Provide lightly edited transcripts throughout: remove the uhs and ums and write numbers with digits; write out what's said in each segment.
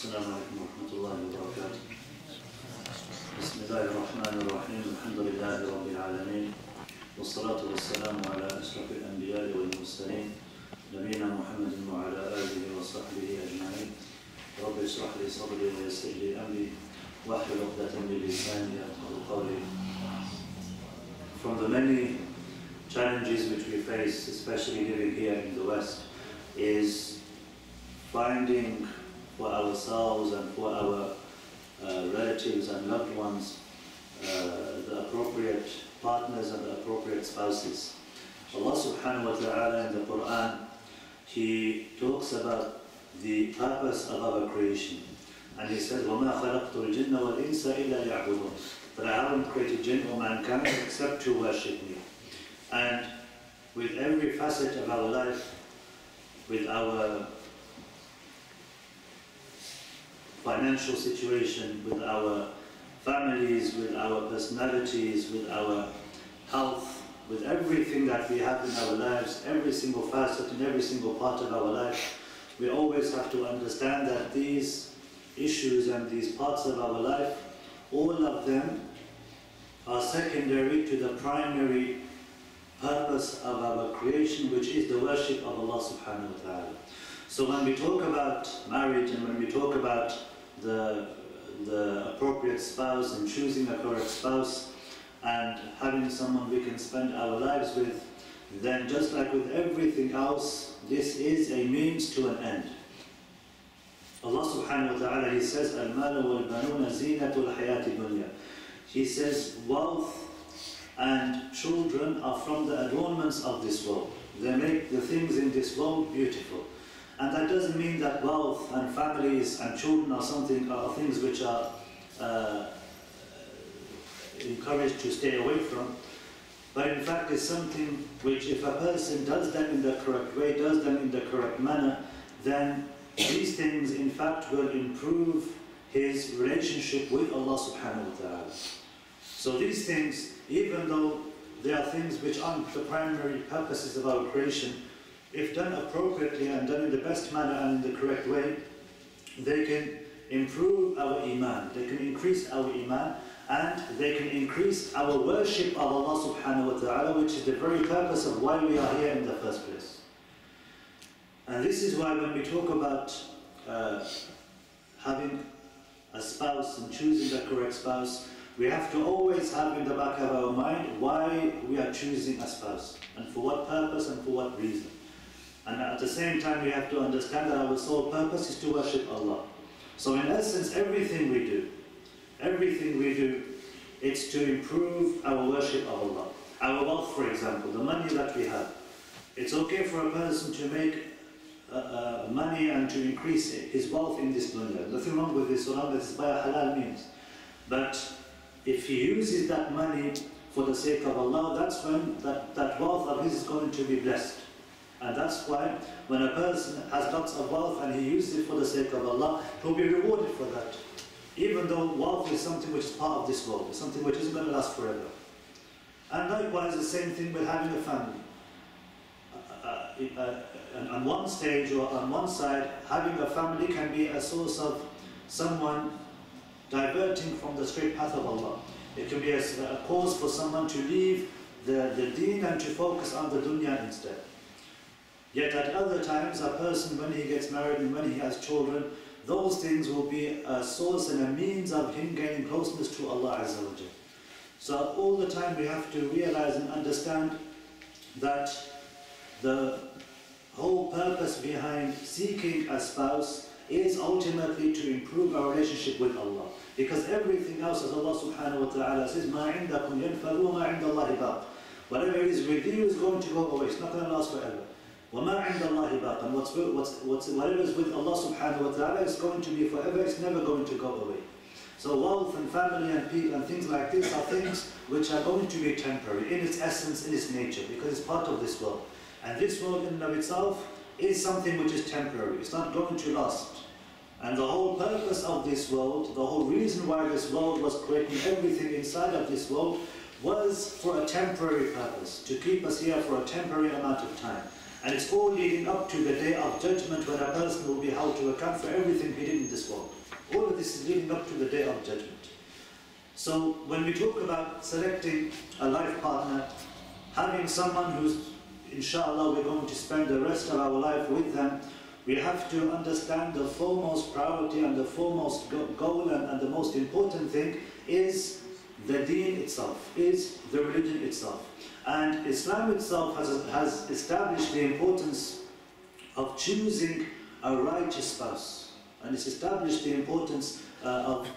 السلام عليكم ورحمة الله وبركاته. بسم الله الرحمن الرحيم. الحمد لله رب العالمين، والصلاة والسلام على أشرف الأنبياء والمرسلين نبينا محمد وعلى آله وصحبه أجمعين. رب اشرح لي صدري ويسر لي أمري واحلل عقدة من لساني يفقهوا قولي. From the many challenges which we face, especially living here in the West, is finding for ourselves and for our relatives and loved ones the appropriate partners and the appropriate spouses. Allah subhanahu wa ta'ala in the Quran, He talks about the purpose of our creation. And He says, وَمَا خَلَقْتُ الْجِنَّ وَالْإِنسَ إِلَّا لِيَعْبُدُونَ. But I haven't created jinn or mankind except to worship me. And with every facet of our life, with our financial situation, with our families, with our personalities, with our health, with everything that we have in our lives, every single facet and every single part of our life, we always have to understand that these issues and these parts of our life, all of them are secondary to the primary purpose of our creation, which is the worship of Allah subhanahu wa ta'ala. So when we talk about marriage and when we talk about the appropriate spouse and choosing a correct spouse and having someone we can spend our lives with, then just like with everything else, this is a means to an end. Allah subhanahu wa ta'ala, He says, Al-malu wal-banuna zinatul hayati dunya. He says, wealth and children are from the adornments of this world. They make the things in this world beautiful. And that doesn't mean that wealth and families and children are things which are encouraged to stay away from. But in fact, it's something which, if a person does them in the correct way, does them in the correct manner, then these things in fact will improve his relationship with Allah subhanahu wa ta'ala. So these things, even though they are things which aren't the primary purposes of our creation, if done appropriately and done in the best manner and in the correct way, they can improve our iman, they can increase our iman, and they can increase our worship of Allah subhanahu wa ta'ala, which is the very purpose of why we are here in the first place. And this is why when we talk about having a spouse and choosing the correct spouse, we have to always have in the back of our mind why we are choosing a spouse, and for what purpose and for what reason. And at the same time, we have to understand that our sole purpose is to worship Allah. So in essence, everything we do, it's to improve our worship of Allah. Our wealth, for example, the money that we have. It's okay for a person to make money and to increase his wealth in this dunya. Nothing wrong with this, so long as it's by a halal means. But if he uses that money for the sake of Allah, that's when that wealth of his is going to be blessed. And that's why when a person has lots of wealth and he uses it for the sake of Allah, he'll be rewarded for that. Even though wealth is something which is part of this world, it's something which isn't going to last forever. And likewise, the same thing with having a family. On one stage or on one side, having a family can be a source of someone diverting from the straight path of Allah. It can be a cause for someone to leave the deen and to focus on the dunya instead. Yet at other times, a person, when he gets married and when he has children, those things will be a source and a means of him gaining closeness to Allah Azza wa Jal. So all the time we have to realize and understand that the whole purpose behind seeking a spouse is ultimately to improve our relationship with Allah. Because everything else, as Allah subhanahu wa ta'ala says, مَا عِنْدَكُمْ يَنْفَذُ وَمَا عِنْدَ اللَّهِ بَاقٍ. Whatever is with you is going to go away, it's not going to last forever. وَمَا عِنْدَ اللَّهِ بَاقٍ. Whatever is with Allah subhanahu wa ta'ala is going to be forever, it's never going to go away. So wealth and family and people and things like this are things which are going to be temporary in its essence, in its nature, because it's part of this world. And this world in and of itself is something which is temporary, it's not going to last. And the whole purpose of this world, the whole reason why this world was creating everything inside of this world, was for a temporary purpose, to keep us here for a temporary amount of time. And it's all leading up to the day of judgment, when a person will be held to account for everything he did in this world. All of this is leading up to the day of judgment. So when we talk about selecting a life partner, having someone who's, inshallah, we're going to spend the rest of our life with them, we have to understand the foremost priority and the foremost goal and the most important thing is the deen itself, is the religion itself. And Islam itself has established the importance of choosing a righteous spouse. And it's established the importance of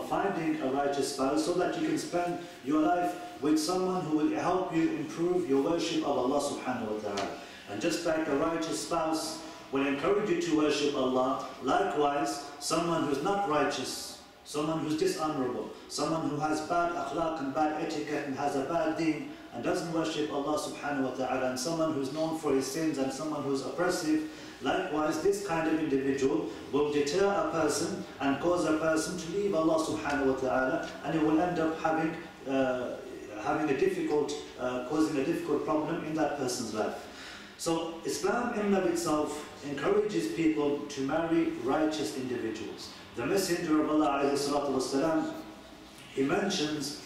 finding a righteous spouse so that you can spend your life with someone who will help you improve your worship of Allah subhanahu wa ta'ala. And just like a righteous spouse will encourage you to worship Allah, likewise, someone who's not righteous, someone who's dishonorable, someone who has bad akhlaq and bad etiquette and has a bad deen and doesn't worship Allah subhanahu wa ta'ala, and someone who's known for his sins and someone who's oppressive, likewise, this kind of individual will deter a person and cause a person to leave Allah subhanahu wa ta'ala, and it will end up having causing a difficult problem in that person's life. So Islam in and of itself encourages people to marry righteous individuals. The Messenger of Allah alayhi salatu wasalam, he mentions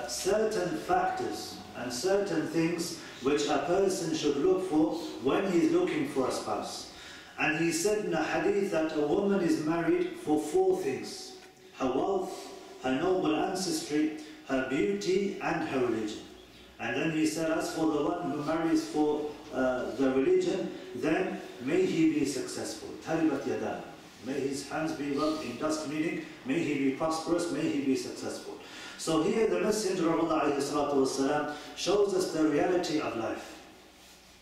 certain factors and certain things which a person should look for when he is looking for a spouse. And he said in a hadith that a woman is married for 4 things: her wealth, her noble ancestry, her beauty, and her religion. And then he said, as for the one who marries for the religion, then may he be successful. Taribat yadah. May his hands be rubbed in dust, meaning may he be prosperous, may he be successful. So here the Messenger of Allah alayhi salatu wasalam shows us the reality of life.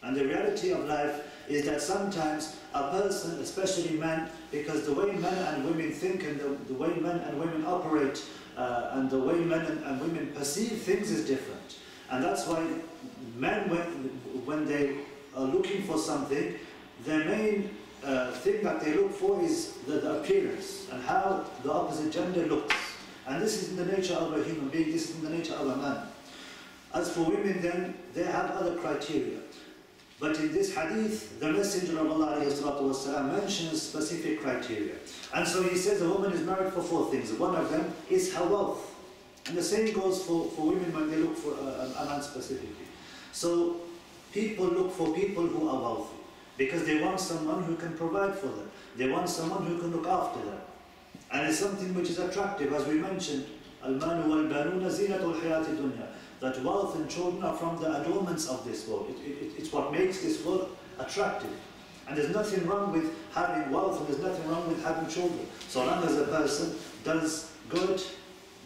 And the reality of life is that sometimes a person, especially men, because the way men and women think and the way men and women operate and the way men and women perceive things is different. And that's why men, when they are looking for something, their main thing that they look for is the appearance and how the opposite gender looks. And this is in the nature of a human being, this is in the nature of a man. As for women then, they have other criteria. But in this hadith, the Messenger of Allah ﷺ mentions specific criteria. And so he says a woman is married for 4 things. One of them is her wealth. And the same goes for women when they look for a man specifically. So people look for people who are wealthy because they want someone who can provide for them. They want someone who can look after them. And it's something which is attractive, as we mentioned, al-malu wal-banuna zinatul hayati dunya, that wealth and children are from the adornments of this world. It's what makes this world attractive. And there's nothing wrong with having wealth, and there's nothing wrong with having children, so long as a person does good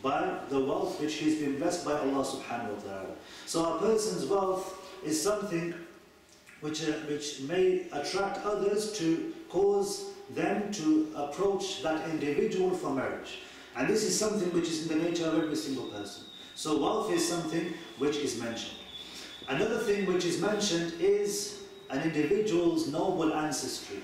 by the wealth which he's been blessed by Allah subhanahu wa ta'ala. So a person's wealth is something which may attract others to cause them to approach that individual for marriage. And this is something which is in the nature of every single person. So wealth is something which is mentioned. Another thing which is mentioned is an individual's noble ancestry,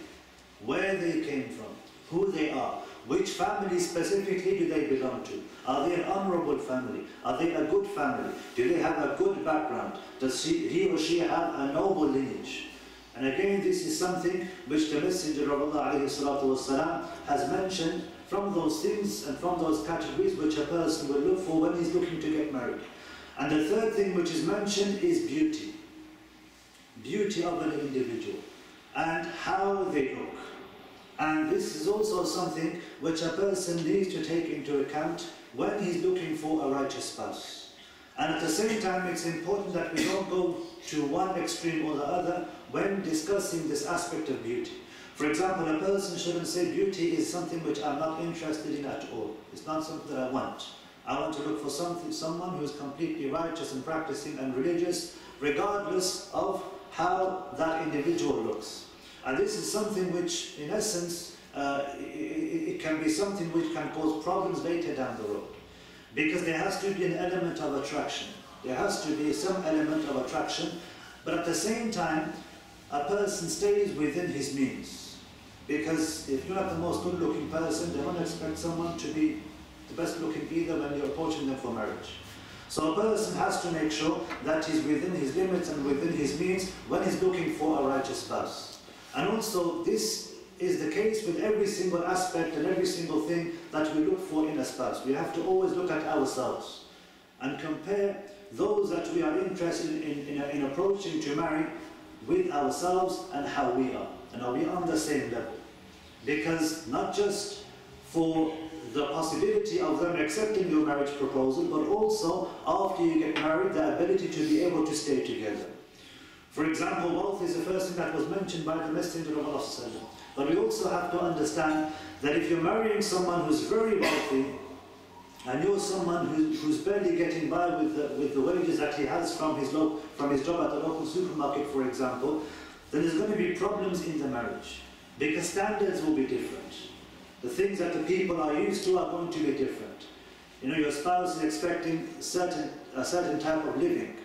where they came from, who they are, which family specifically do they belong to. Are they an honorable family? Are they a good family? Do they have a good background? Does he or she have a noble lineage? And again, this is something which the Messenger of Allah ﷺ has mentioned from those things and from those categories which a person will look for when he's looking to get married. And the third thing which is mentioned is beauty. Beauty of an individual and how they look. And this is also something which a person needs to take into account when he's looking for a righteous spouse. And at the same time, it's important that we don't go to one extreme or the other when discussing this aspect of beauty. For example, a person shouldn't say beauty is something which I'm not interested in at all. It's not something that I want. I want to look for someone who is completely righteous and practicing and religious, regardless of how that individual looks. And this is something which, in essence, it can be something which can cause problems later down the road. Because there has to be an element of attraction. There has to be some element of attraction, but at the same time, a person stays within his means. Because if you're not the most good-looking person, they don't expect someone to be the best-looking either when you're approaching them for marriage. So a person has to make sure that he's within his limits and within his means when he's looking for a righteous spouse. And also this is the case with every single aspect and every single thing that we look for in a spouse. We have to always look at ourselves and compare those that we are interested in approaching to marry with ourselves and how we are. And are we on the same level? Because not just for the possibility of them accepting your marriage proposal, but also after you get married, the ability to be able to stay together. For example, wealth is the first thing that was mentioned by the Messenger of Allah. But we also have to understand that if you're marrying someone who's very wealthy, and you're someone who's barely getting by with the wages that he has from his job at the local supermarket, for example, then there's going to be problems in the marriage. Because standards will be different. The things that the people are used to are going to be different. You know, your spouse is expecting a certain type of living.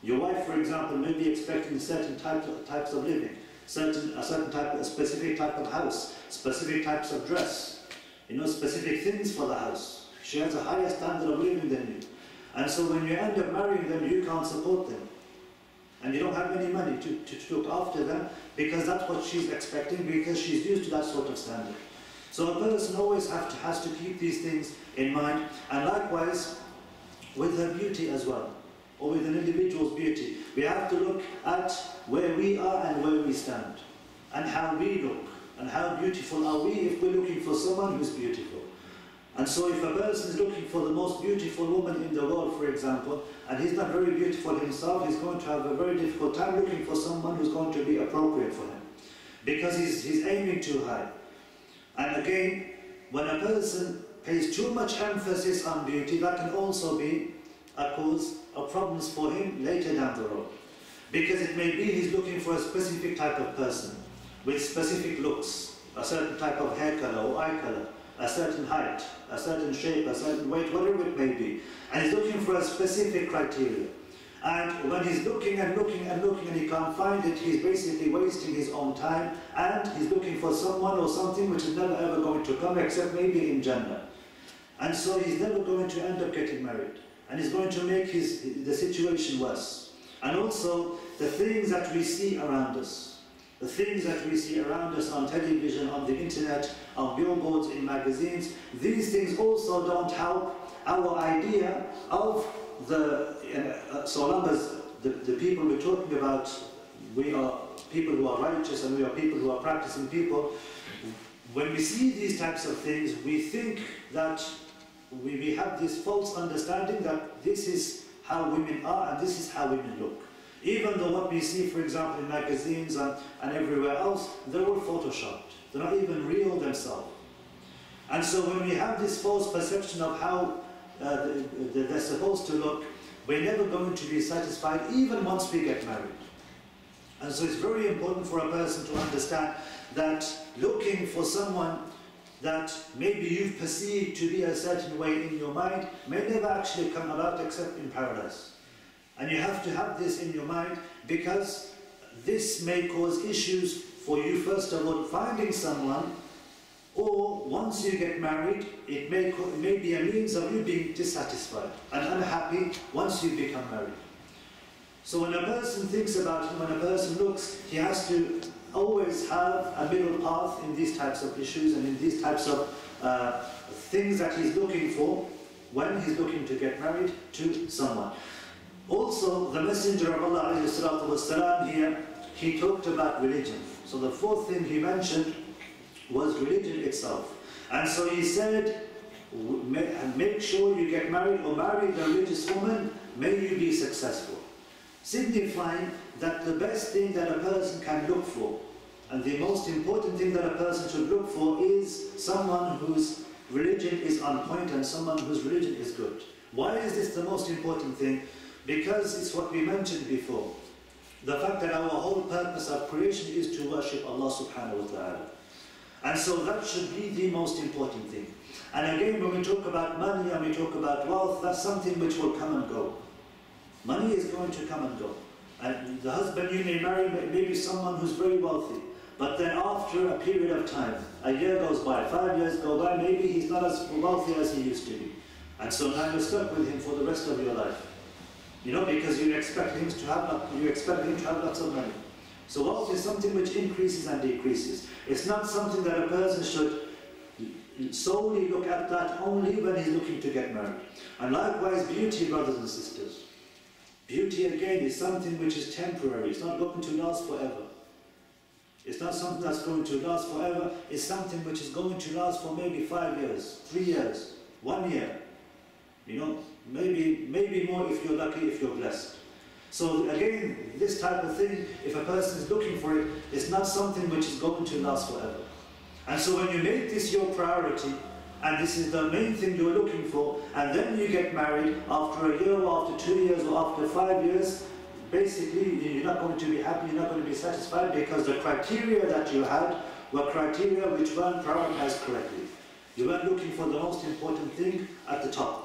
Your wife, for example, may be expecting certain types of living, a specific type of house, specific types of dress, you know, specific things for the house. She has a higher standard of living than you. And so when you end up marrying them, you can't support them. And you don't have any money to look after them because that's what she's expecting, because she's used to that sort of standard. So a person always has to keep these things in mind, and likewise with her beauty as well, or with an individual's beauty. We have to look at where we are and where we stand, and how we look, and how beautiful are we if we're looking for someone who's beautiful. And so if a person is looking for the most beautiful woman in the world, for example, and he's not very beautiful himself, he's going to have a very difficult time looking for someone who's going to be appropriate for him, because he's aiming too high. And again, when a person pays too much emphasis on beauty, that can also be a cause of problems for him later down the road. Because it may be he's looking for a specific type of person, with specific looks, a certain type of hair color or eye color, a certain height, a certain shape, a certain weight, whatever it may be. And he's looking for a specific criteria. And when he's looking and looking and looking and he can't find it, he's basically wasting his own time, and he's looking for someone or something which is never ever going to come except maybe in Jannah. And so he's never going to end up getting married. And he's going to make the situation worse. And also, the things that we see around us, the things that we see around us on television, on the internet, on billboards, in magazines, these things also don't help our idea of so long as the people we're talking about, we are people who are righteous and we are people who are practicing people, when we see these types of things, we think that we have this false understanding that this is how women are and this is how women look. Even though what we see, for example, in magazines and everywhere else, they're all photoshopped. They're not even real themselves. And so when we have this false perception of how they're supposed to look, we're never going to be satisfied even once we get married. And so it's very important for a person to understand that looking for someone that maybe you've perceived to be a certain way in your mind may never actually come about except in paradise. And you have to have this in your mind, because this may cause issues for you, first of all, finding someone, or once you get married, it may be a means of you being dissatisfied and unhappy once you become married. So when a person thinks about it, when a person looks, he has to always have a middle path in these types of issues and in these types of things that he's looking for when he's looking to get married to someone. Also, the Messenger of Allah ﷺ here, he talked about religion. So the fourth thing he mentioned was religion itself. And so he said, make sure you get married or marry the religious woman, may you be successful. Signifying that the best thing that a person can look for, and the most important thing that a person should look for, is someone whose religion is on point and someone whose religion is good. Why is this the most important thing? Because it's what we mentioned before. The fact that our whole purpose of creation is to worship Allah subhanahu wa ta'ala. And so that should be the most important thing. And again, when we talk about money and we talk about wealth, that's something which will come and go. Money is going to come and go. And the husband you may marry may be someone who's very wealthy. But then after a period of time, a year goes by, 5 years go by, maybe he's not as wealthy as he used to be. And so now you're stuck with him for the rest of your life. You know, because you expect him to have lots of money. So wealth is something which increases and decreases. It's not something that a person should solely look at that only when he's looking to get married. And likewise, beauty, brothers and sisters. Beauty, again, is something which is temporary. It's not going to last forever. It's not something that's going to last forever. It's something which is going to last for maybe 5 years, 3 years, 1 year. You know, maybe more if you're lucky, if you're blessed. So again, this type of thing, if a person is looking for it, it's not something which is going to last forever. And so when you make this your priority, and this is the main thing you're looking for, and then you get married after a year or after 2 years or after 5 years, basically you're not going to be happy, you're not going to be satisfied, because the criteria that you had were criteria which weren't prioritized correctly. You weren't looking for the most important thing at the top.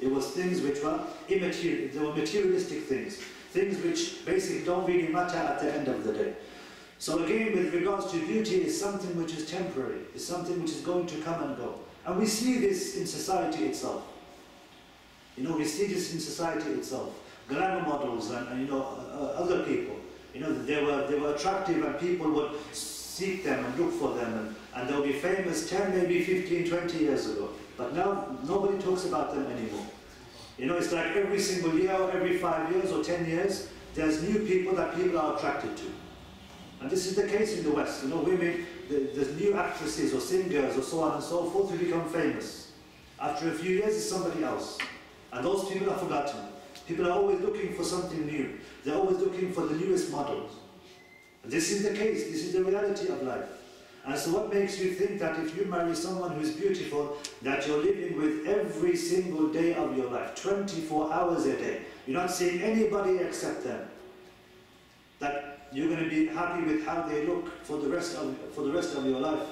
It was things which were immaterial, they were materialistic things, things which basically don't really matter at the end of the day. So again, with regards to beauty, it's something which is temporary, it's something which is going to come and go. And we see this in society itself. You know, we see this in society itself. Glamour models and you know, other people, you know, they were attractive and people would seek them and look for them, and they'll be famous 10, maybe 15, 20 years ago. But now nobody talks about them anymore. You know, it's like every single year, or every 5 years or 10 years, there's new people that people are attracted to. And this is the case in the West. You know, women, there's new actresses or singers or so on and so forth who become famous. After a few years, it's somebody else. And those people are forgotten. People are always looking for something new. They're always looking for the newest models. And this is the case. This is the reality of life. And so what makes you think that if you marry someone who's beautiful, that you're living with every single day of your life, 24 hours a day, you're not seeing anybody except them, that you're going to be happy with how they look for the rest of your life?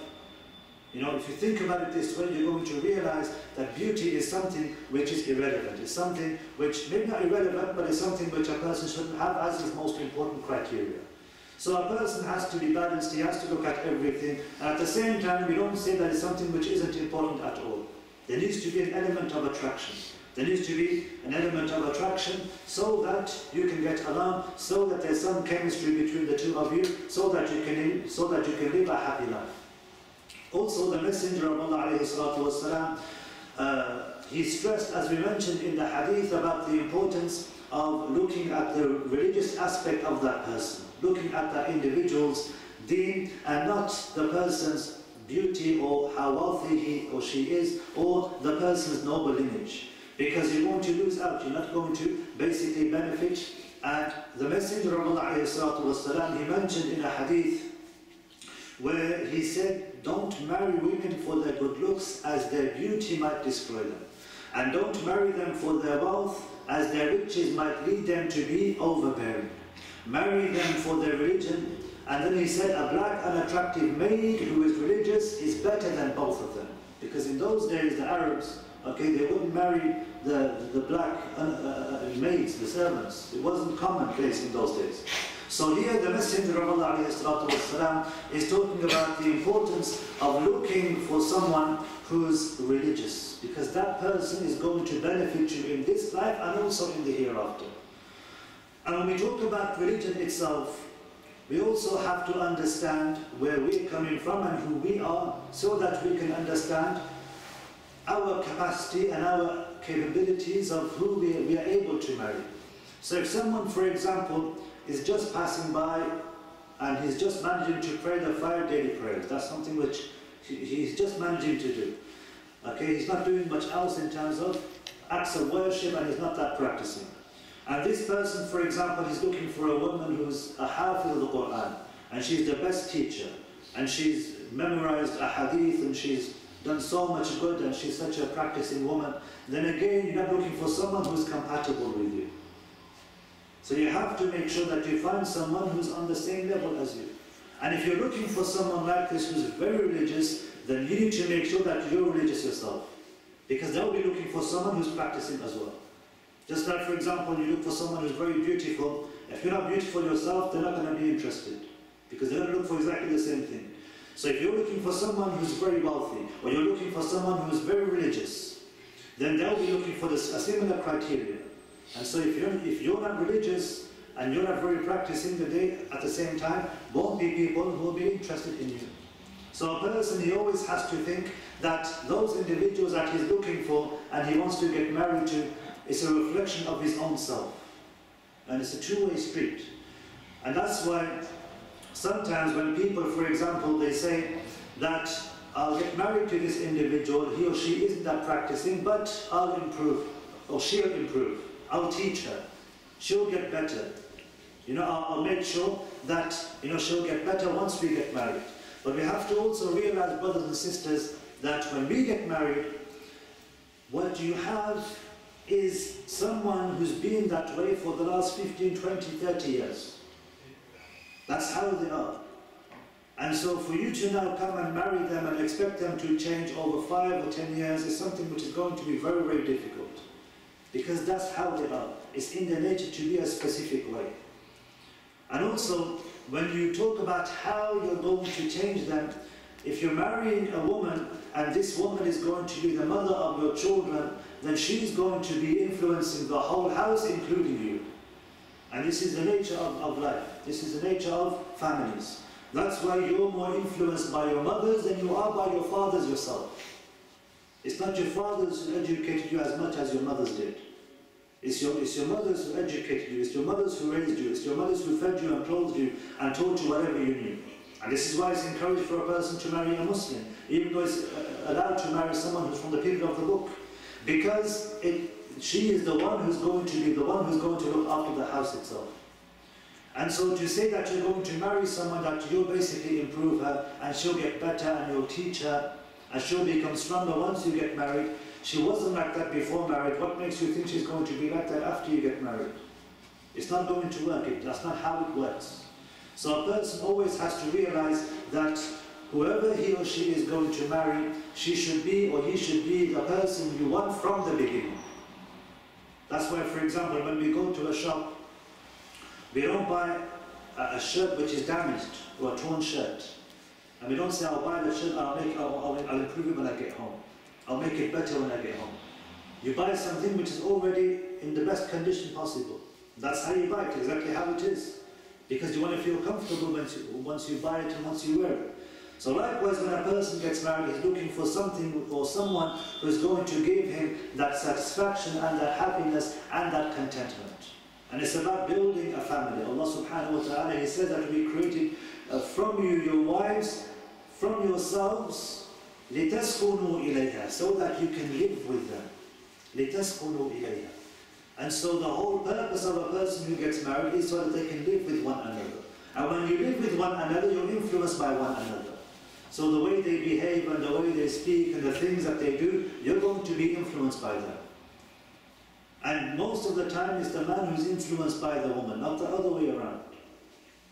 You know, if you think about it this way, you're going to realize that beauty is something which is irrelevant. It's something which, maybe not irrelevant, but it's something which a person shouldn't have as his most important criteria. So a person has to be balanced, he has to look at everything, and at the same time we don't say that it's something which isn't important at all. There needs to be an element of attraction. There needs to be an element of attraction so that you can get along, so that there's some chemistry between the two of you, so that you can live a happy life. Also, the Messenger of Allah alayhi salatu wasalam, he stressed, as we mentioned in the hadith, about the importance of looking at the religious aspect of that person, looking at that individual's deen, and not the person's beauty or how wealthy he or she is, or the person's noble lineage. Because you're going to lose out, you're not going to basically benefit. And the Messenger of Allah alayhi salatu wasalam, he mentioned in a hadith where he said, don't marry women for their good looks, as their beauty might destroy them. And don't marry them for their wealth, as their riches might lead them to be overbearing. Marry them for their religion. And then he said, a black unattractive maid who is religious is better than both of them. Because in those days, the Arabs, okay, they wouldn't marry the black maids, the servants. It wasn't commonplace in those days. So here the Messenger of Allah ﷺ is talking about the importance of looking for someone who's religious, because that person is going to benefit you in this life and also in the hereafter. And when we talk about religion itself, we also have to understand where we're coming from and who we are, so that we can understand our capacity and our capabilities of who we are able to marry. So if someone, for example, is just passing by and he's just managing to pray the 5 daily prayers, that's something which he's just managing to do. Okay, he's not doing much else in terms of acts of worship, and he's not that practicing. And this person, for example, is looking for a woman who's a hafiz of the Quran, and she's the best teacher, and she's memorized a hadith, and she's done so much good, and she's such a practicing woman. Then again, you're not looking for someone who's compatible with you. So you have to make sure that you find someone who's on the same level as you. And if you're looking for someone like this who's very religious, then you need to make sure that you're religious yourself. Because they'll be looking for someone who's practicing as well. Just like, for example, you look for someone who's very beautiful. If you're not beautiful yourself, they're not going to be interested, because they're going to look for exactly the same thing. So if you're looking for someone who's very wealthy, or you're looking for someone who's very religious, then they'll be looking for a similar criteria. And so if you're not religious and you're not very practicing the day at the same time, won't be people who will be interested in you. So a person, he always has to think that those individuals that he's looking for and he wants to get married to, is a reflection of his own self. And it's a two-way street. And that's why sometimes when people, for example, they say that I'll get married to this individual, he or she isn't that practicing, but I'll improve, or she'll improve. I'll teach her. She'll get better. I'll make sure that, she'll get better once we get married. But we have to also realize, brothers and sisters, that when we get married, what you have is someone who's been that way for the last 15, 20, 30 years. That's how they are. And so for you to now come and marry them and expect them to change over 5 or 10 years is something which is going to be very, very difficult. Because that's how they are. It's in their nature to be a specific way. And also, when you talk about how you're going to change them, if you're marrying a woman and this woman is going to be the mother of your children, then she's going to be influencing the whole house, including you. And this is the nature of life. This is the nature of families. That's why you're more influenced by your mothers than you are by your fathers yourself. It's not your fathers who educated you as much as your mothers did. It's your mothers who educated you, it's your mothers who raised you, it's your mothers who fed you and clothed you and taught you whatever you knew. And this is why it's encouraged for a person to marry a Muslim, even though it's allowed to marry someone who's from the period of the book. Because she is the one who's going to be the one who's going to look after the house itself. And so to say that you're going to marry someone that you'll basically improve her and she'll get better and you'll teach her and she'll become stronger once you get married. She wasn't like that before marriage. What makes you think she's going to be like that after you get married? It's not going to work. That's not how it works. So a person always has to realize that whoever he or she is going to marry, she should be or he should be the person you want from the beginning. That's why, for example, when we go to a shop, we don't buy a shirt which is damaged or a torn shirt. And we don't say, I'll buy the shirt, I'll improve it when I get home. I'll make it better when I get home. You buy something which is already in the best condition possible. That's how you buy it, exactly how it is. Because you want to feel comfortable once you buy it and once you wear it. So likewise, when a person gets married, he's looking for something or someone who's going to give him that satisfaction and that happiness and that contentment. And it's about building a family. Allah subhanahu wa ta'ala, He says that we created from you your wives, from yourselves, لِتَسْكُنُوا إِلَيْهَا, so that you can live with them. لِتَسْكُنُوا إِلَيْهَا. And so the whole purpose of a person who gets married is so that they can live with one another. And when you live with one another, you're influenced by one another. So the way they behave and the way they speak and the things that they do, you're going to be influenced by them. And most of the time it's the man who's influenced by the woman, not the other way around.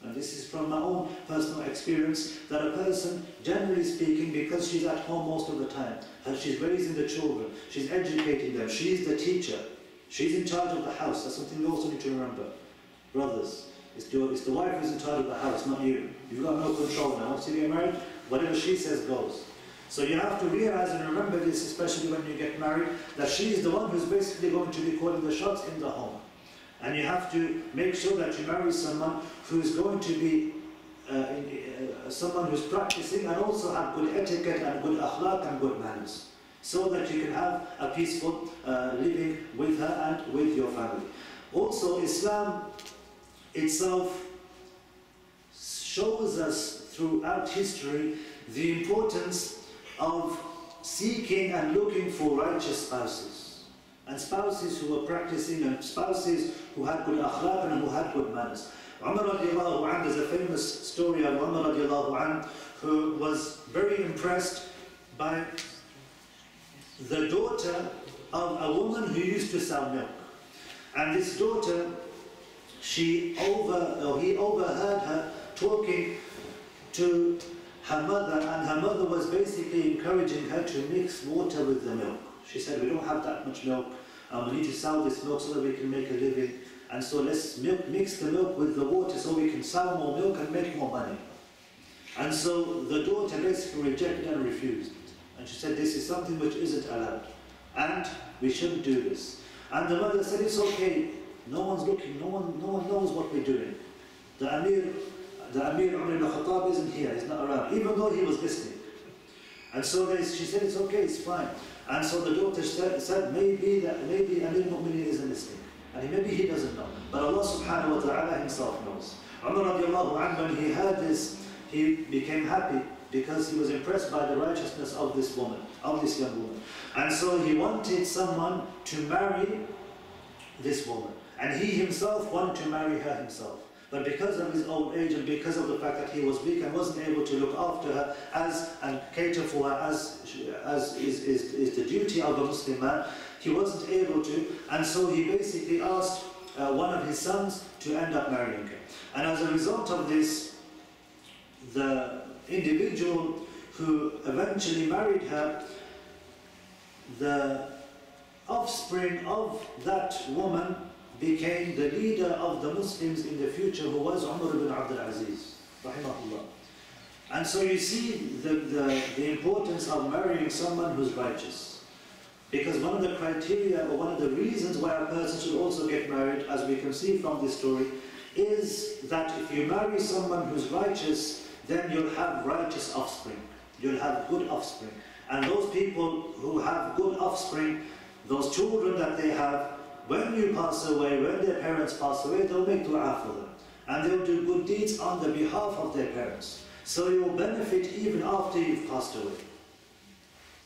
And this is from my own personal experience, that a person, generally speaking, because she's at home most of the time, and she's raising the children, she's educating them, she's the teacher, she's in charge of the house. That's something you also need to remember. Brothers, it's the wife who's in charge of the house, not you. You've got no control now. Once you get married, whatever she says goes. So you have to realize and remember this, especially when you get married, that she is the one who's basically going to be calling the shots in the home. And you have to make sure that you marry someone who's going to be someone who's practicing and also have good etiquette and good akhlaq and good manners, so that you can have a peaceful living with her and with your family. Also, Islam itself shows us throughout history the importance of seeking and looking for righteous spouses. And spouses who were practicing and spouses who had good akhlaq and who had good manners. Umar radiallahu anh, there's a famous story of Umar radiallahu anh, who was very impressed by the daughter of a woman who used to sell milk. And this daughter, he overheard her talking to her mother, and her mother was basically encouraging her to mix water with the milk. She said, we don't have that much milk, and we need to sell this milk so that we can make a living. And so let's mix the milk with the water so we can sell more milk and make more money. And so the daughter basically rejected and refused. And she said, this is something which isn't allowed. And we shouldn't do this. And the mother said, it's okay, no one's looking, no one knows what we're doing. The Amir Umar ibn Khattab isn't here, he's not around, even though he was listening. And so she said, it's okay, it's fine. And so the daughter said, maybe Amir Mu'minin isn't listening. And maybe he doesn't know. But Allah subhanahu wa ta'ala himself knows. Umar radiallahu anhu, when he heard this, he became happy because he was impressed by the righteousness of this woman, of this young woman. And so he wanted someone to marry this woman. And he himself wanted to marry her himself. But because of his old age and because of the fact that he was weak and wasn't able to look after her and cater for her as is the duty of a Muslim man, he wasn't able to. And so he basically asked one of his sons to end up marrying her. And as a result of this, the individual who eventually married her, the offspring of that woman became the leader of the Muslims in the future, who was Umar ibn Abdul Aziz, rahimahullah. And so you see the importance of marrying someone who's righteous. Because one of the criteria, or one of the reasons why a person should also get married, as we can see from this story, is that if you marry someone who's righteous, then you'll have righteous offspring. You'll have good offspring. And those people who have good offspring, those children that they have, when you pass away, when their parents pass away, they'll make dua for them. And they'll do good deeds on the behalf of their parents. So you will benefit even after you've passed away.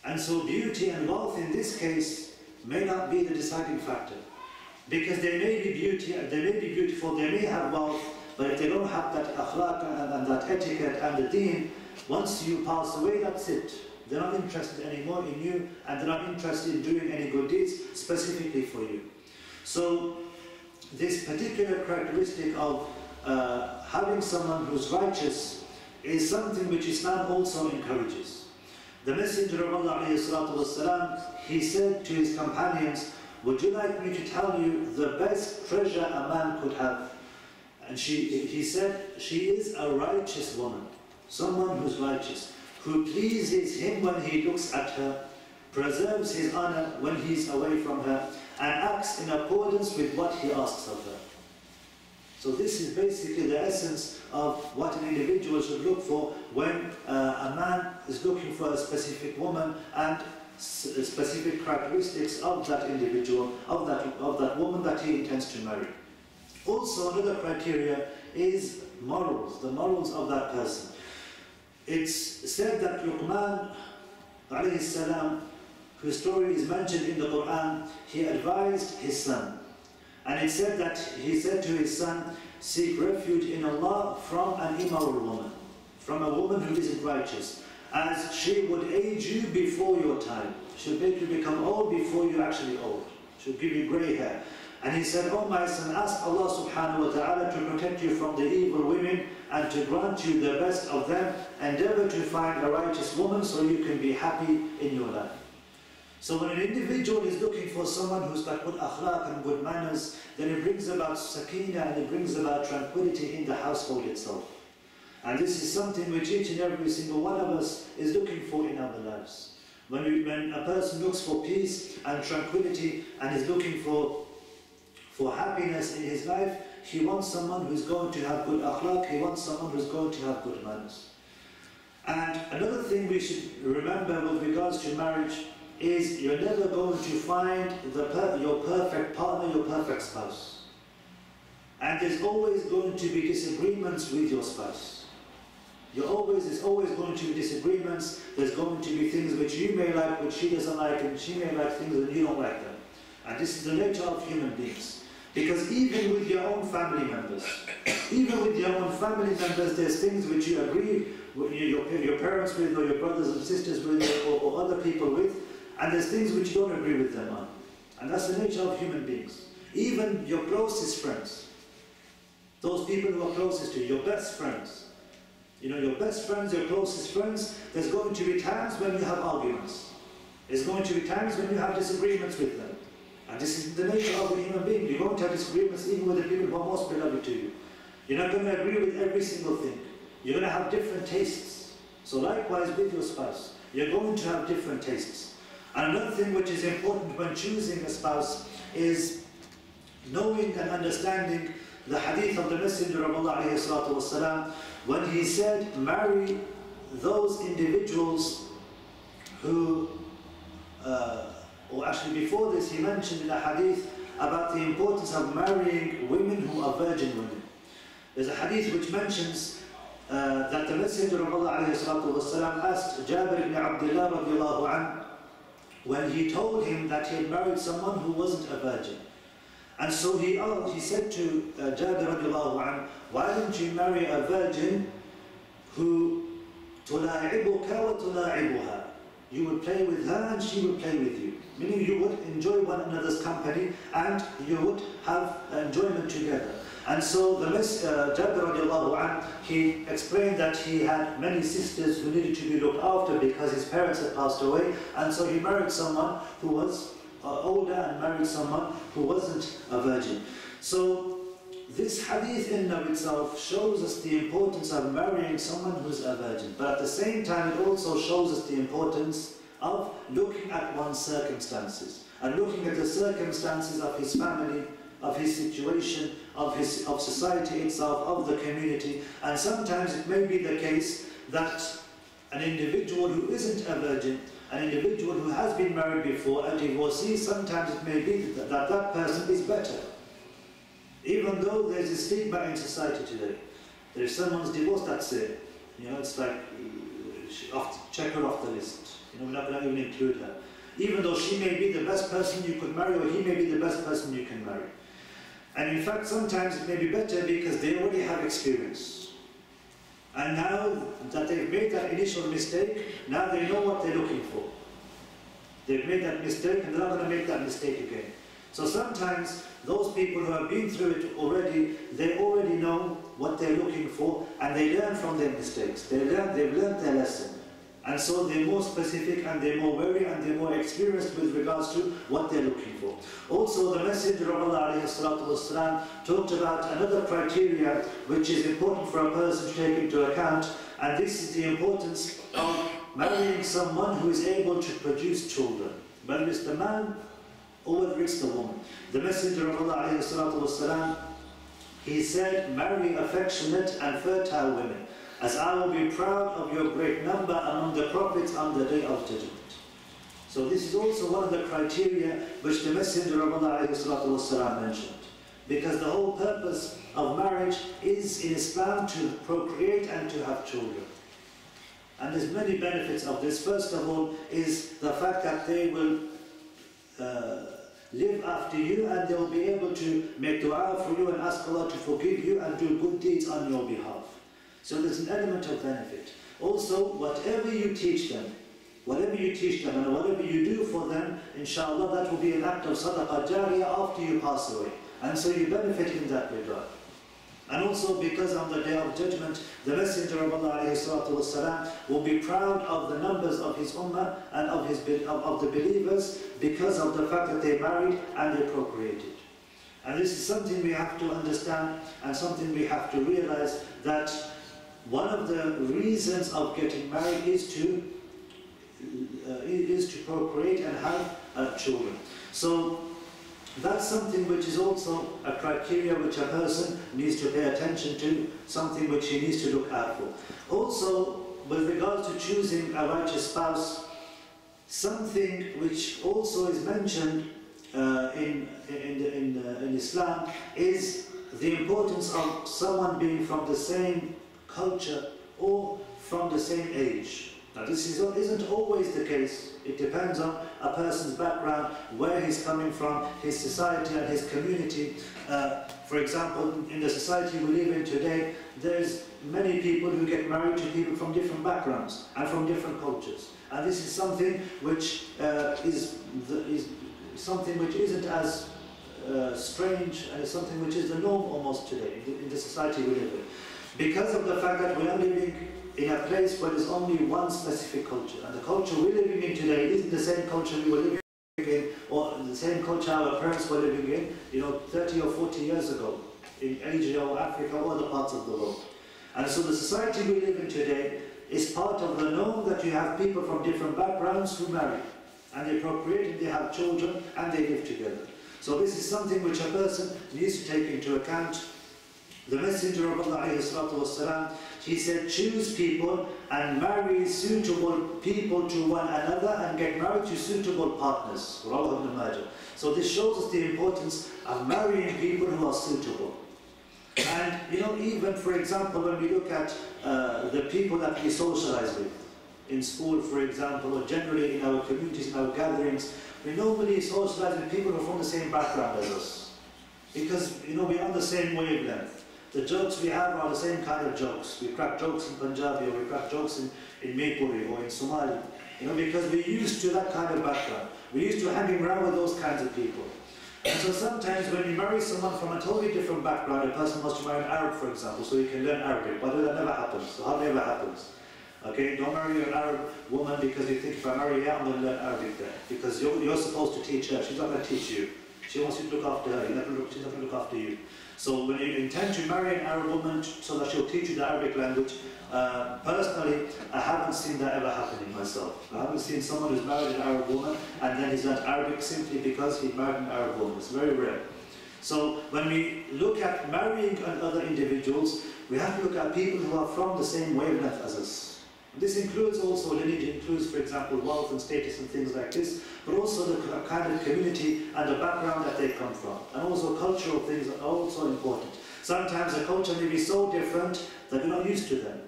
And so beauty and wealth in this case may not be the deciding factor. Because they may be beautiful, they may have wealth, but if they don't have that akhlaq and that etiquette and the deen, once you pass away, that's it. They're not interested anymore in you, and they're not interested in doing any good deeds specifically for you. So this particular characteristic of having someone who's righteous is something which Islam also encourages. The Messenger of Allah ﷺ, he said to his companions, would you like me to tell you the best treasure a man could have? And he said, she is a righteous woman, someone who's righteous, who pleases him when he looks at her, preserves his honor when he's away from her, and acts in accordance with what he asks of her. So this is basically the essence of what an individual should look for when a man is looking for a specific woman, and specific characteristics of that individual, of that woman that he intends to marry. Also, another criteria is morals, the morals of that person. It's said that Luqman alayhi salam, whose story is mentioned in the Quran, he advised his son. And it said that he said to his son, seek refuge in Allah from an immoral woman, from a woman who isn't righteous, as she would age you before your time. She'll make you become old before you're actually old. She'll give you grey hair. And he said, oh my son, ask Allah subhanahu wa ta'ala to protect you from the evil women and to grant you the best of them. Endeavor to find a righteous woman so you can be happy in your life. So when an individual is looking for someone who's got good akhlaq and good manners, then it brings about sakina and it brings about tranquility in the household itself. And this is something which each and every single one of us is looking for in our lives. When a person looks for peace and tranquility and is looking for happiness in his life, he wants someone who's going to have good akhlaq, he wants someone who's going to have good manners. And another thing we should remember with regards to marriage is you're never going to find your perfect partner, your perfect spouse. And there's always going to be disagreements with your spouse. There's always going to be disagreements. There's going to be things which you may like, which she doesn't like, and she may like things and you don't like them. And this is the nature of human beings. Because even with your own family members, there's things which you agree with your parents with, or your brothers and sisters with, or other people with, and there's things which you don't agree with them on. And that's the nature of human beings. Even your closest friends, those people who are closest to you, your best friends, your best friends, your closest friends, there's going to be times when you have arguments. There's going to be times when you have disagreements with them. And this is the nature of a human being. You're going to have disagreements even with the people who are most beloved to you. You're not going to agree with every single thing. You're going to have different tastes. So likewise with your spouse, you're going to have different tastes. And another thing which is important when choosing a spouse is knowing and understanding the hadith of the Messenger of Allah alayhi salatu wasalam, when he said, marry those individuals who, or actually before this, he mentioned in a hadith about the importance of marrying women who are virgin women. There's a hadith which mentions that the Messenger of Allah alayhi salatu wasalam asked Jabir ibn Abdullah radiallahu anhu when he told him that he had married someone who wasn't a virgin. And so he said to Jabir radiallahu anhu, why don't you marry a virgin who تُلَاعِبُكَ وَتُلَاعِبُهَا? You would play with her and she would play with you. Meaning you would enjoy one another's company and you would have enjoyment together. And so the Jabir radiallahu anhu, he explained that he had many sisters who needed to be looked after because his parents had passed away, and so he married someone who was older and married someone who wasn't a virgin. So this hadith in and of itself shows us the importance of marrying someone who's a virgin, but at the same time it also shows us the importance of looking at one's circumstances and looking at the circumstances of his family, of his situation, of society itself, of the community. And sometimes it may be the case that an individual who isn't a virgin, an individual who has been married before, a divorcee, sometimes it may be that that person is better. Even though there's a stigma in society today. If someone's divorced, that's it. You know, it's like, check her off the list. You know, we're not going to even include her. Even though she may be the best person you could marry, or he may be the best person you can marry. And in fact, sometimes it may be better because they already have experience. And now that they've made that initial mistake, now they know what they're looking for. They've made that mistake and they're not going to make that mistake again. So sometimes those people who have been through it already, they already know what they're looking for and they learn from their mistakes. They've learned their lesson. And so they're more specific and they're more wary and they're more experienced with regards to what they're looking for. Also, the Messenger of Allah ﷺ talked about another criteria which is important for a person to take into account, and this is the importance of marrying someone who is able to produce children, whether it's the man or whether it's the woman. The Messenger of Allah ﷺ, he said, marry affectionate and fertile women, as I will be proud of your great number among the prophets on the day of judgment. So this is also one of the criteria which the Messenger of Allah ﷺ mentioned. Because the whole purpose of marriage is in Islam to procreate and to have children. And there's many benefits of this. First of all is the fact that they will live after you and they will be able to make dua for you and ask Allah to forgive you and do good deeds on your behalf. So there's an element of benefit. Also, whatever you teach them and whatever you do for them, inshallah, that will be an act of sadaqah jariyah after you pass away. And so you benefit in that regard. And also because on the day of judgment, the Messenger of Allah ﷺ will be proud of the numbers of his ummah and of the believers because of the fact that they married and they procreated. And this is something we have to understand and something we have to realize, that one of the reasons of getting married is to procreate and have children. So that's something which is also a criteria which a person needs to pay attention to, something which he needs to look out for. Also, with regard to choosing a righteous spouse, something which also is mentioned in Islam is the importance of someone being from the same culture or from the same age. Now this isn't always the case. It depends on a person's background, where he's coming from, his society and his community. For example, in the society we live in today, there's many people who get married to people from different backgrounds and from different cultures. And this is something which is something which isn't as strange, and it's something which is the norm almost today in the society we live in. Because of the fact that we are living in a place where there's only one specific culture, and the culture we're living in today isn't the same culture we were living in, or the same culture our parents were living in, 30 or 40 years ago, in Asia or Africa or other parts of the world. And so the society we live in today is part of the norm that you have people from different backgrounds who marry. and they procreate and they have children and they live together. So this is something which a person needs to take into account. The Messenger of Allah والسلام, he said, choose people and marry suitable people to one another and get married to suitable partners. So this shows us the importance of marrying people who are suitable. And even for example, when we look at the people that we socialize with, in school for example, or generally in our communities, in our gatherings, we normally socialize with people who are from the same background as us. Because we're on the same wavelength. The jokes we have are the same kind of jokes. We crack jokes in Punjabi, or we crack jokes in Maypuri or in Somali. Because we're used to that kind of background. We're used to hanging around with those kinds of people. And so sometimes when you marry someone from a totally different background, a person wants to marry an Arab, for example, so you can learn Arabic. By the way, that never happens. So hardly ever happens. Okay, don't marry an Arab woman because you think if I marry her, I'm going to learn Arabic there. Because you're supposed to teach her. She's not going to teach you. She wants you to look after her. She's not going to look after you. So when you intend to marry an Arab woman so that she'll teach you the Arabic language, personally, I haven't seen that ever happening myself. I haven't seen someone who's married an Arab woman and then he's learned Arabic simply because he married an Arab woman. It's very rare. So when we look at marrying other individuals, we have to look at people who are from the same wavelength as us. This includes also lineage, includes, for example, wealth and status and things like this, but also the kind of community and the background that they come from. And also cultural things are also important. Sometimes the culture may be so different that we're not used to them.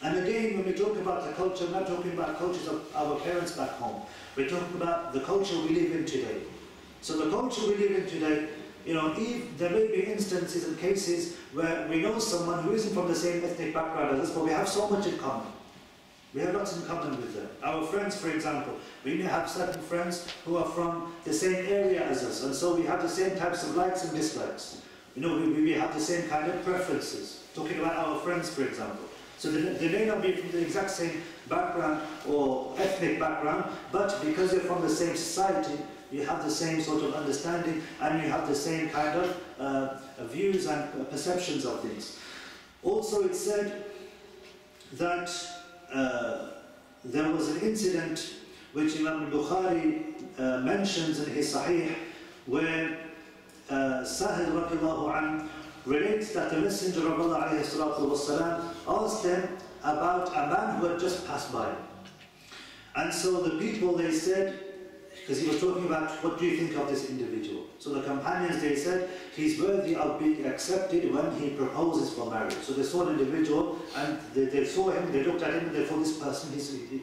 And again, when we talk about the culture, we're not talking about cultures of our parents back home. We're talking about the culture we live in today. So the culture we live in today, there may be instances and cases where we know someone who isn't from the same ethnic background as us, but we have so much in common. We have lots in common with them. Our friends, for example, we may have certain friends who are from the same area as us, and so we have the same types of likes and dislikes. We have the same kind of preferences. Talking about our friends, for example. So they may not be from the exact same background or ethnic background, but because you're from the same society, you have the same sort of understanding and you have the same kind of views and perceptions of things. Also, it's said that there was an incident which Imam al-Bukhari mentions in his Sahih, where Sahih radiallahu anhu relates that the Messenger of Allah والسلام, asked them about a man who had just passed by. And so the people, they said, because he was talking about, what do you think of this individual? So the companions, they said, he's worthy of being accepted when he proposes for marriage. So they saw an individual and they saw him, they looked at him and they thought, this person,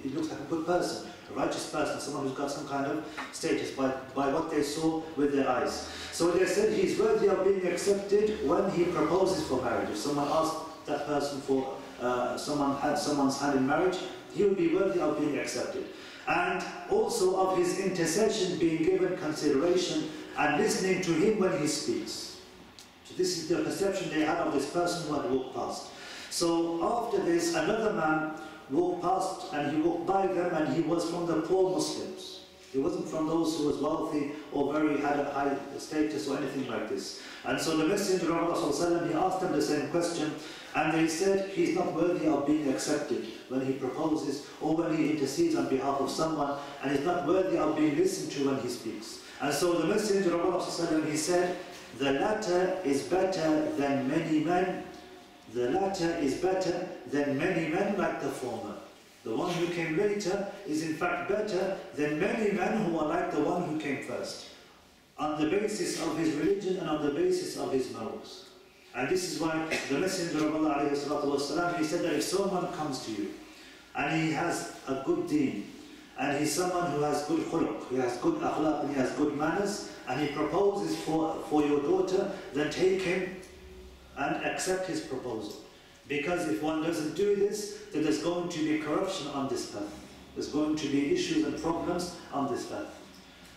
he looks like a good person, a righteous person, someone who's got some kind of status by what they saw with their eyes. So they said he's worthy of being accepted when he proposes for marriage. If someone asked that person for someone's hand in marriage, he would be worthy of being accepted. And also of his intercession being given consideration and listening to him when he speaks. So this is the perception they had of this person who had walked past. So after this, another man walked past and he walked by them, and he was from the poor Muslims. He wasn't from those who was wealthy or had a high status or anything like this. And so the Messenger of Allah, he asked them the same question, and they said he's not worthy of being accepted when he proposes or when he intercedes on behalf of someone, and he's not worthy of being listened to when he speaks. And so the Messenger of Allah, he said, the latter is better than many men. The latter is better than many men like the former. The one who came later is in fact better than many men who are like the one who came first, on the basis of his religion and on the basis of his morals. And this is why the Messenger of Allah والسلام, he said that if someone comes to you and he has a good deen, and he's someone who has good khuluq, he has good akhlaq, and he has good manners, and he proposes for your daughter, then take him and accept his proposal. Because if one doesn't do this, then there's going to be corruption on this path. There's going to be issues and problems on this path.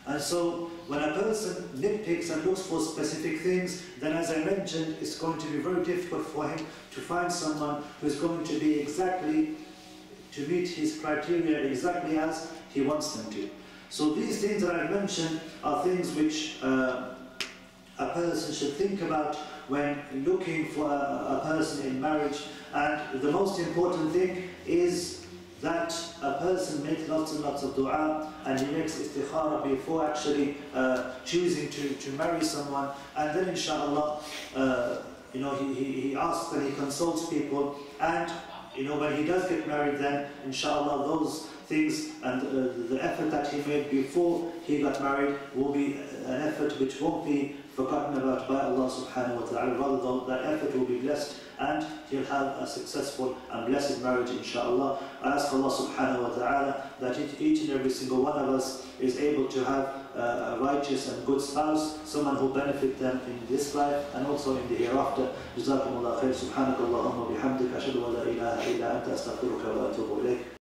And so when a person nitpicks and looks for specific things, then as I mentioned, it's going to be very difficult for him to find someone who's going to be to meet his criteria exactly as he wants them to. So these things that I mentioned are things which a person should think about when looking for a person in marriage. And the most important thing is that a person makes lots and lots of dua and he makes istikhara before actually choosing to marry someone, and then inshallah he asks and he consults people, and when he does get married, then inshallah those things and the effort that he made before he got married will be an effort which won't be forgotten about by Allah subhanahu wa ta'ala. Rather, though, that effort will be blessed and he'll have a successful and blessed marriage, inshallah. I ask Allah subhanahu wa ta'ala that each and every single one of us is able to have a righteous and good spouse, someone who benefit them in this life and also in the hereafter. Jazakumullah khair. Subhanakallahumma bihamdika ashhadu an la ilaha illa anta astaghfiruka wa atubu ilayk.